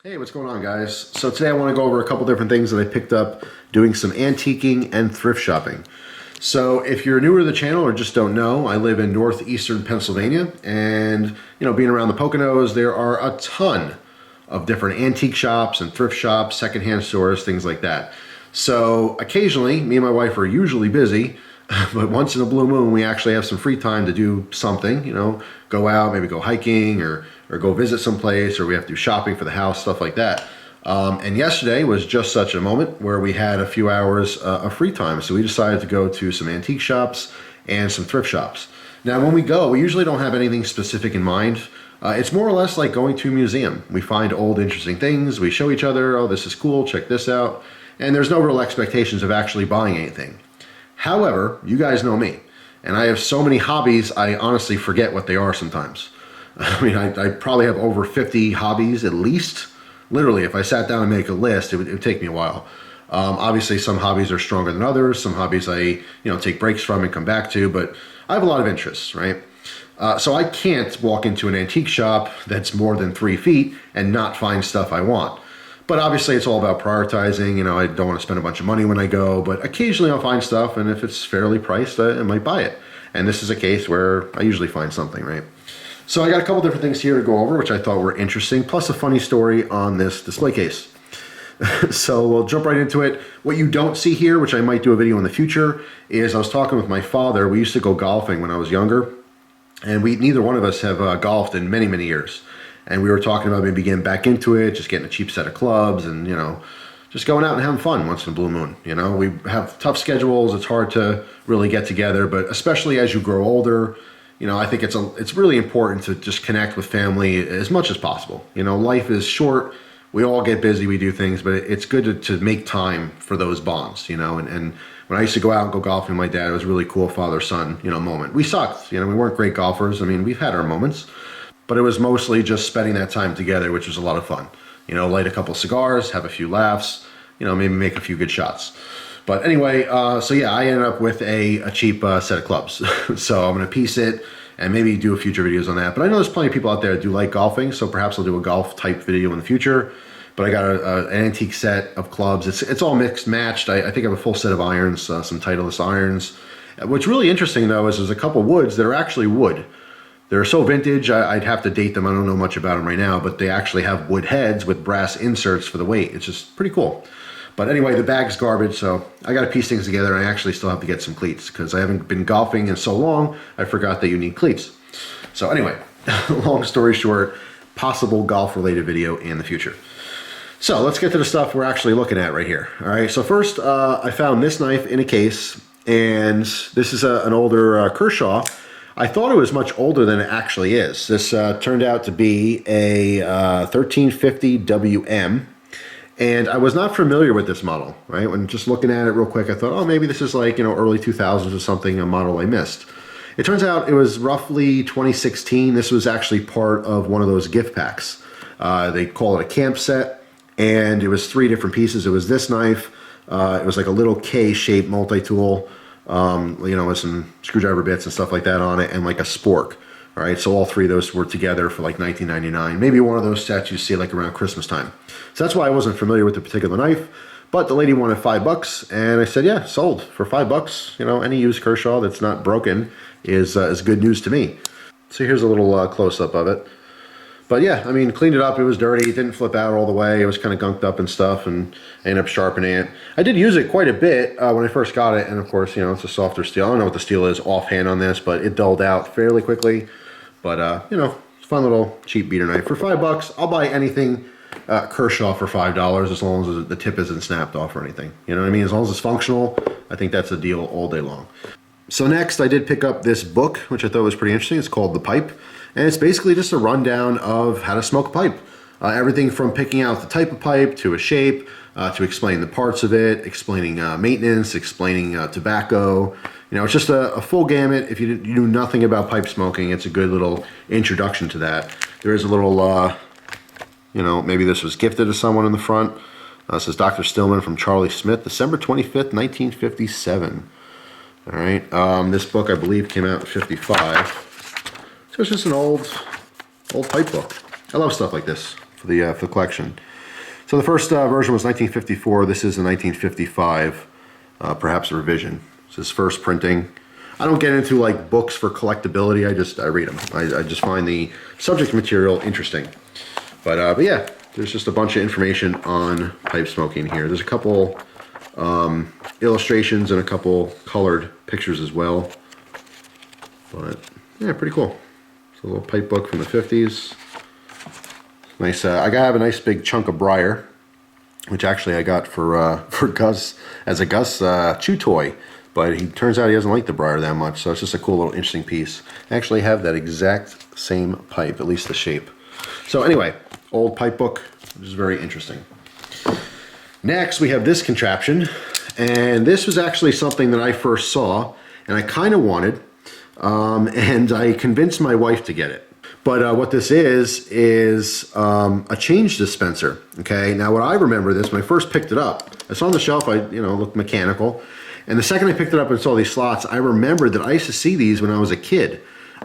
Hey, what's going on, guys? So today I want to go over a couple different things that I picked up doing some antiquing and thrift shopping. So if you're newer to the channel or just don't know, I live in northeastern Pennsylvania, and being around the Poconos, there are a ton of different antique shops and thrift shops, secondhand stores, things like that. So occasionally, me and my wife are usually busy, but once in a blue moon, we actually have some free time to do something, go out, maybe go hiking or go visit someplace, or we have to do shopping for the house, stuff like that. And yesterday was just such a moment where we had a few hours of free time. So we decided to go to some antique shops and some thrift shops. Now, when we go, we usually don't have anything specific in mind. It's more or less like going to a museum. We find old, interesting things. We show each other, oh, this is cool, check this out. And there's no real expectations of actually buying anything. However, you guys know me, and I have so many hobbies, I honestly forget what they are sometimes. I mean, I probably have over 50 hobbies at least. Literally, if I sat down and make a list, it would take me a while. Obviously, some hobbies are stronger than others. Some hobbies I take breaks from and come back to, but I have a lot of interests, right? So I can't walk into an antique shop that's more than 3 feet and not find stuff I want. But obviously, it's all about prioritizing. I don't want to spend a bunch of money when I go, but occasionally I'll find stuff, and if it's fairly priced, I might buy it. And this is a case where I usually find something, right? So I got a couple different things here to go over, which I thought were interesting, plus a funny story on this display case. So we'll jump right into it. What you don't see here, which I might do a video in the future, is I was talking with my father. We used to go golfing when I was younger, and neither one of us have golfed in many, many years. And we were talking about maybe getting back into it, just getting a cheap set of clubs and, just going out and having fun once in a blue moon. We have tough schedules. It's hard to really get together, but especially as you grow older, I think it's really important to just connect with family as much as possible. Life is short. We all get busy. We do things, but it's good to make time for those bonds, and when I used to go out and go golfing with my dad, it was a really cool father-son, moment. We sucked. We weren't great golfers. I mean, we've had our moments. But it was mostly just spending that time together, which was a lot of fun. Light a couple cigars, have a few laughs, maybe make a few good shots. But anyway, so yeah, I ended up with a cheap set of clubs. So I'm going to piece it and maybe do a future videos on that. But I know there's plenty of people out there that do like golfing, so perhaps I'll do a golf type video in the future. But I got an antique set of clubs. It's all mixed, matched. I think I have a full set of irons, some Titleist irons. What's really interesting, though, is there's a couple woods that are actually wood. They're so vintage, I'd have to date them. I don't know much about them right now, but they actually have wood heads with brass inserts for the weight. It's just pretty cool. But anyway, the bag's garbage, so I got to piece things together. I actually still have to get some cleats because I haven't been golfing in so long, I forgot that you need cleats. So anyway, long story short, possible golf-related video in the future. So let's get to the stuff we're actually looking at right here. All right, so first, I found this knife in a case, and this is an older Kershaw. I thought it was much older than it actually is. This turned out to be a 1350 WM, and I was not familiar with this model, right? When just looking at it real quick, I thought, oh, maybe this is like, early 2000s or something, a model I missed. It turns out it was roughly 2016. This was actually part of one of those gift packs. They call it a camp set, and it was 3 different pieces. It was this knife, it was like a little K-shaped multi-tool, with some screwdriver bits and stuff like that on it, and like a spork. All right, so all 3 of those were together for like $19.99. Maybe one of those sets you see like around Christmas time. So that's why I wasn't familiar with the particular knife. But the lady wanted $5, and I said, yeah, sold for $5. Any used Kershaw that's not broken is good news to me. So here's a little close-up of it. But yeah, I mean, cleaned it up. It was dirty. It didn't flip out all the way. It was kind of gunked up and stuff, and I ended up sharpening it. I did use it quite a bit when I first got it, and of course, it's a softer steel. I don't know what the steel is offhand on this, but it dulled out fairly quickly. But, fun little cheap beater knife. For $5, I'll buy anything Kershaw for $5 as long as the tip isn't snapped off or anything. You know what I mean? As long as it's functional, I think that's a deal all day long. So next, I did pick up this book, which I thought was pretty interesting. It's called The Pipe. And it's basically just a rundown of how to smoke a pipe. Everything from picking out the type of pipe to a shape, to explain the parts of it, explaining maintenance, explaining tobacco. It's just a full gamut. If you knew nothing about pipe smoking, it's a good little introduction to that. There is a little, maybe this was gifted to someone in the front. It says Dr. Stillman from Charlie Smith, December 25th, 1957. All right, this book I believe came out in 55. So it's just an old pipe book. I love stuff like this. for the collection. So the first version was 1954. This is a 1955, perhaps a revision. This is first printing. I don't get into like books for collectability. I read them. I just find the subject material interesting. But yeah, there's just a bunch of information on pipe smoking here. There's a couple illustrations and a couple colored pictures as well. But yeah, pretty cool. It's a little pipe book from the 50s. Nice. I have a nice big chunk of briar, which actually I got for Gus as a Gus chew toy. But he turns out he doesn't like the briar that much, so it's just a cool little interesting piece. I actually have that exact same pipe, at least the shape. So anyway, old pipe book, which is very interesting. Next, we have this contraption, and this was actually something that I first saw, and I kind of wanted, and I convinced my wife to get it. But what this is a change dispenser. Okay, now what I remember this when I first picked it up, it's on the shelf. Looked mechanical. And the second I picked it up and saw these slots, I remembered that I used to see these when I was a kid.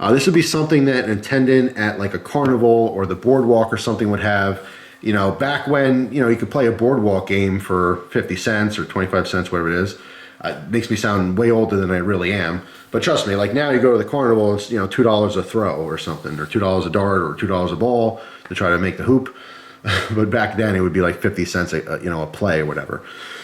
This would be something that an attendant at like a carnival or the boardwalk or something would have. Back when, you could play a boardwalk game for 50 cents or 25 cents, whatever it is. It makes me sound way older than I really am. But trust me, like now you go to the carnival, it's, $2 a throw or something, or $2 a dart or $2 a ball to try to make the hoop. But back then it would be like 50 cents a play or whatever.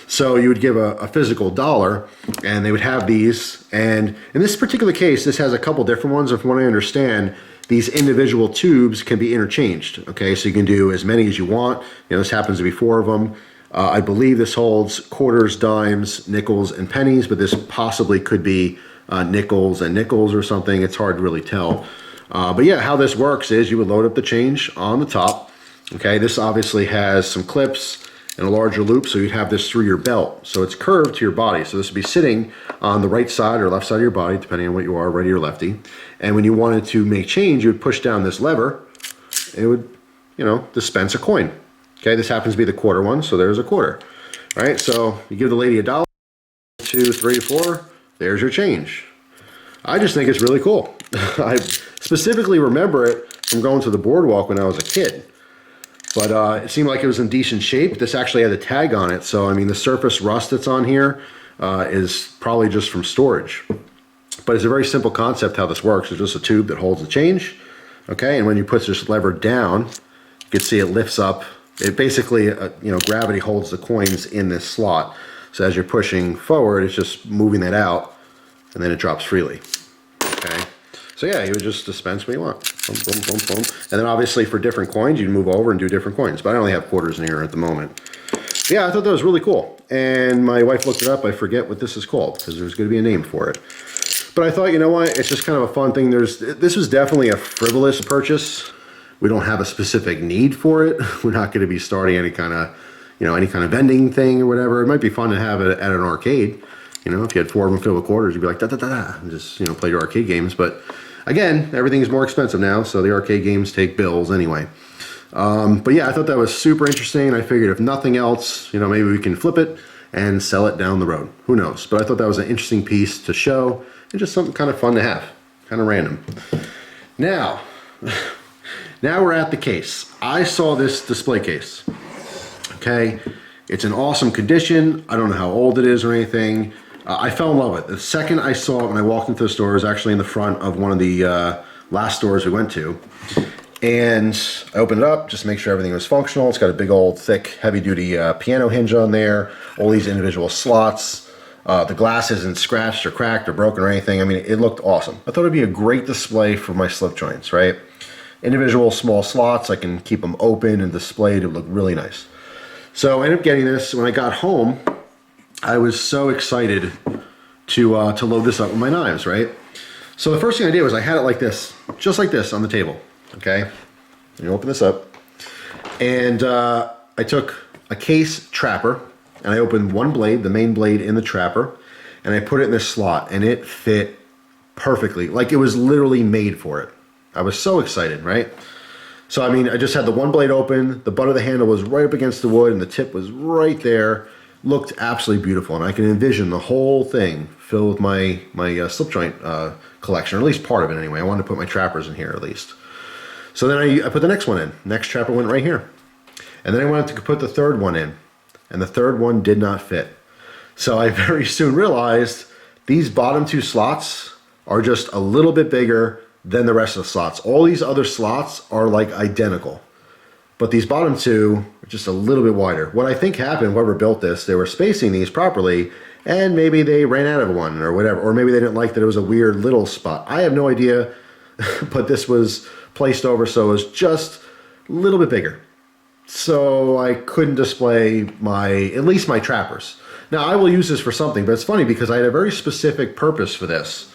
So you would give a physical dollar, and they would have these. And in this particular case, this has a couple different ones. From what I understand, these individual tubes can be interchanged. Okay, so you can do as many as you want. This happens to be 4 of them. I believe this holds quarters, dimes, nickels, and pennies, but this possibly could be nickels and nickels or something. It's hard to really tell. But yeah, how this works is you would load up the change on the top. Okay, this obviously has some clips and a larger loop, so you'd have this through your belt. So it's curved to your body. So this would be sitting on the right side or left side of your body, depending on what you are, righty or lefty. And when you wanted to make change, you would push down this lever. It would, dispense a coin. Okay, this happens to be the quarter one, so there's a quarter. All right, so you give the lady $1, 2, 3, 4, there's your change. I just think it's really cool. I specifically remember it from going to the boardwalk when I was a kid. But it seemed like it was in decent shape. This actually had a tag on it, so I mean the surface rust that's on here is probably just from storage. But it's a very simple concept how this works. It's just a tube that holds the change. Okay, and when you put this lever down, you can see it lifts up. It basically, gravity holds the coins in this slot. So as you're pushing forward, it's just moving that out, and then it drops freely. Okay. So yeah, you would just dispense what you want. Boom, boom, boom, boom. And then obviously for different coins, you'd move over and do different coins. But I only have quarters in here at the moment. But yeah, I thought that was really cool. And my wife looked it up. I forget what this is called because there's going to be a name for it. But I thought, you know what? It's just kind of a fun thing. This was definitely a frivolous purchase. We don't have a specific need for it. We're not going to be starting any kind of vending thing or whatever. It might be fun to have it at an arcade. If you had 4 of them filled with quarters, you'd be like, da, da, da, da, and just, play your arcade games. But again, everything's more expensive now, so the arcade games take bills anyway. But yeah, I thought that was super interesting. I figured if nothing else, maybe we can flip it and sell it down the road. Who knows? But I thought that was an interesting piece to show and just something kind of fun to have, kind of random. Now we're at the case. I saw this display case. Okay, it's in awesome condition. I don't know how old it is or anything. I fell in love with it. The second I saw it when I walked into the store, it was actually in the front of one of the last stores we went to. And I opened it up just to make sure everything was functional. It's got a big old thick heavy duty piano hinge on there, all these individual slots. The glass isn't scratched or cracked or broken or anything. I mean, it looked awesome. I thought it'd be a great display for my slip joints, right? Individual small slots, I can keep them open and displayed. It would look really nice. So I ended up getting this. When I got home, I was so excited to load this up with my knives, right? So the first thing I did was I had it like this, just like this on the table, okay? You open this up, and I took a case trapper, and I opened one blade, the main blade in the trapper, and I put it in this slot, and it fit perfectly. Like it was literally made for it. I was so excited, right? So, I mean, I just had the one blade open, the butt of the handle was right up against the wood, and the tip was right there. Looked absolutely beautiful, and I can envision the whole thing filled with my slip joint collection, or at least part of it anyway. I wanted to put my trappers in here at least. So then I put the next one in. Next trapper went right here. And then I went to put the third one in, and the third one did not fit. So I very soon realized these bottom two slots are just a little bit bigger than the rest of the slots. All these other slots are like identical, but these bottom two are just a little bit wider. What I think happened, whoever built this, they were spacing these properly, and maybe they ran out of one or whatever, or maybe they didn't like that it was a weird little spot. I have no idea, but this was placed over so it was just a little bit bigger. So I couldn't display at least my trappers. Now I will use this for something, but it's funny because I had a very specific purpose for this.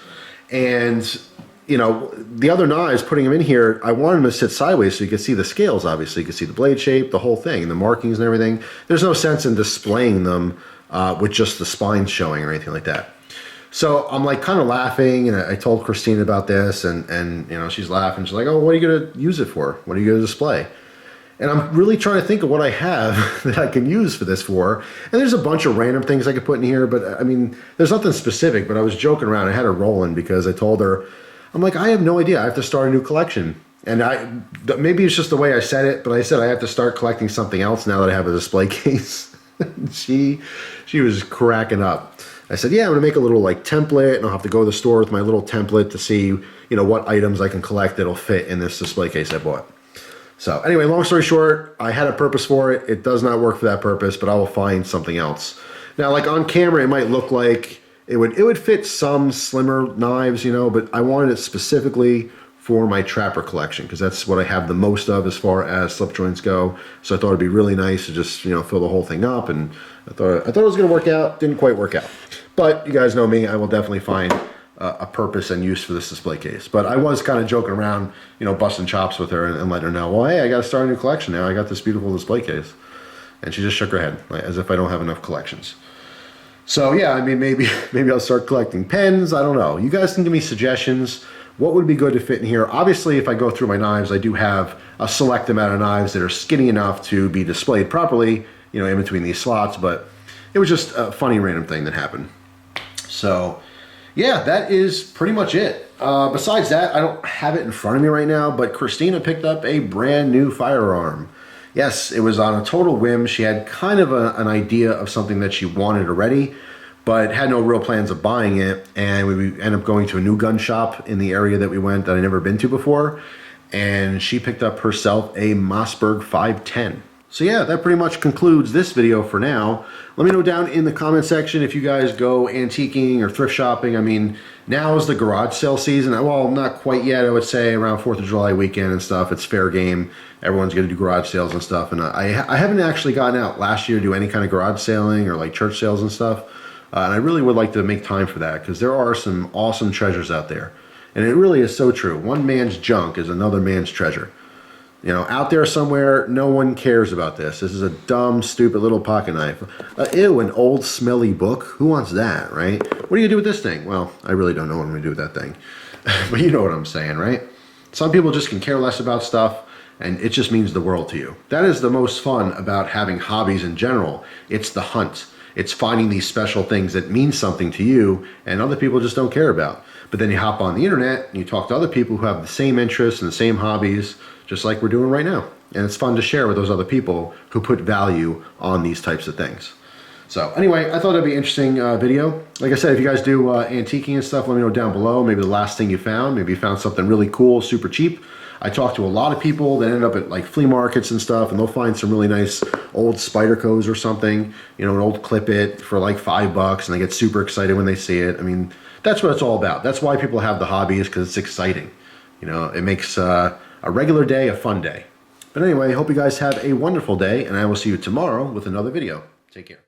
And you know, the other knives, putting them in here, I wanted them to sit sideways so you could see the scales, obviously. You could see the blade shape, the whole thing, and the markings and everything. There's no sense in displaying them with just the spine showing or anything like that. So I'm like kind of laughing, and I told Christine about this, and you know, she's laughing. She's like, oh, what are you going to use it for? What are you going to display? And I'm really trying to think of what I have that I can use for this for. And there's a bunch of random things I could put in here, but I mean, there's nothing specific, but I was joking around. I had her rolling because I told her, I'm like, I have no idea. I have to start a new collection. And maybe it's just the way I said it, but I said I have to start collecting something else now that I have a display case. she was cracking up. I said, yeah, I'm gonna make a little like template, and I'll have to go to the store with my little template to see, you know, what items I can collect that'll fit in this display case I bought. So anyway, long story short, I had a purpose for it. It does not work for that purpose, but I will find something else. Now, like on camera, it might look like it would fit some slimmer knives, you know, but I wanted it specifically for my trapper collection because that's what I have the most of as far as slip joints go. So I thought it'd be really nice to just, you know, fill the whole thing up, and I thought it was going to work out. Didn't quite work out, but you guys know me. I will definitely find a purpose and use for this display case. But I was kind of joking around, you know, busting chops with her and letting her know, well, hey, I got to start a new collection now. I got this beautiful display case, and she just shook her head like, as if I don't have enough collections. So yeah, I mean, maybe I'll start collecting pens. I don't know. You guys can give me suggestions. What would be good to fit in here? Obviously, if I go through my knives, I do have a select amount of knives that are skinny enough to be displayed properly, you know, in between these slots, but it was just a funny random thing that happened. So yeah, that is pretty much it. Besides that, I don't have it in front of me right now, but Christina picked up a brand new firearm. Yes, it was on a total whim. She had kind of an idea of something that she wanted already, but had no real plans of buying it. And we ended up going to a new gun shop in the area that we went that I never been to before. And she picked up herself a Mossberg 510. So yeah, that pretty much concludes this video for now. Let me know down in the comment section if you guys go antiquing or thrift shopping. I mean, now is the garage sale season. Well, not quite yet, I would say around 4th of July weekend and stuff. It's fair game. Everyone's going to do garage sales and stuff. And I haven't actually gotten out last year to do any kind of garage selling or like church sales and stuff. And I really would like to make time for that because there are some awesome treasures out there. And it really is so true. One man's junk is another man's treasure. You know, out there somewhere, no one cares about this. This is a dumb, stupid little pocket knife. Ew, an old, smelly book. Who wants that, right? What are you going to do with this thing? Well, I really don't know what I'm going to do with that thing. But you know what I'm saying, right? Some people just can care less about stuff, and it just means the world to you. That is the most fun about having hobbies in general. It's the hunt. It's finding these special things that mean something to you and other people just don't care about. But then you hop on the internet and you talk to other people who have the same interests and the same hobbies, just like we're doing right now. And it's fun to share with those other people who put value on these types of things. So anyway, I thought that'd be an interesting video. Like I said, if you guys do antiquing and stuff, let me know down below. Maybe the last thing you found. Maybe you found something really cool, super cheap. I talked to a lot of people that end up at like flea markets and stuff, and they'll find some really nice old Spydercos or something, you know, an old clip it for like $5, and they get super excited when they see it. I mean, that's what it's all about. That's why people have the hobby, is because it's exciting. You know, it makes a regular day a fun day. But anyway, I hope you guys have a wonderful day, and I will see you tomorrow with another video. Take care.